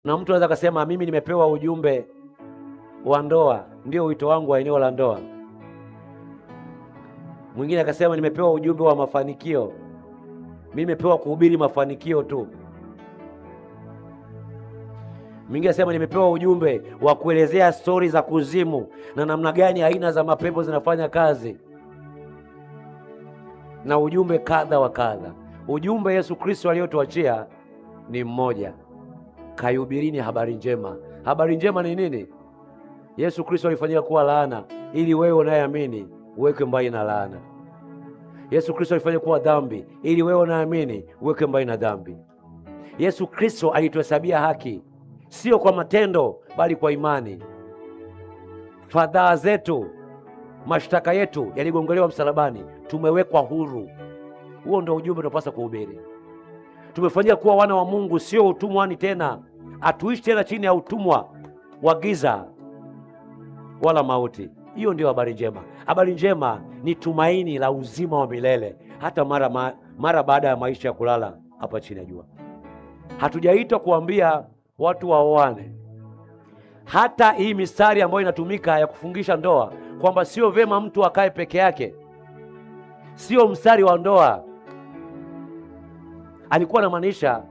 Na mtu anaweza kusema mimi nimepewa ujumbe wa ndoa, ndio wito wangu wa eneo la ndoa. Mwingine akasema nimepewa ujumbe wa mafanikio, mimi nimepewa kuhubiri mafanikio tu. Mwingine akasema nimepewa ujumbe wa kuelezea stori za kuzimu na namna gani aina za mapepo zinafanya kazi, na ujumbe kadha wa kadha. Ujumbe Yesu Kristo aliyotuachia ni mmoja: kaihubirini habari njema. Habari njema ni nini? Yesu Kristo alifanyika kuwa laana ili wewe unayeamini uwekwe mbali na laana. Yesu Kristo alifanyika kuwa dhambi ili wewe unayeamini uwekwe mbali na dhambi. Yesu Kristo alituhesabia haki, sio kwa matendo bali kwa imani. Fadhaa zetu, mashtaka yetu yaligongelewa msalabani, tumewekwa huru. Huo ndio ujumbe tunapaswa kuhubiri. Tumefanyika kuwa wana wa Mungu, sio utumwani tena. Hatuishi tena chini ya utumwa wa giza wala mauti. Hiyo ndio habari njema. Habari njema ni tumaini la uzima wa milele hata mara baada ya maisha ya kulala hapa chini ya jua. Hatujaitwa kuambia watu waoane. Hata hii mistari ambayo inatumika ya kufungisha ndoa kwamba sio vema mtu akae peke yake, sio mstari wa ndoa. Alikuwa anamaanisha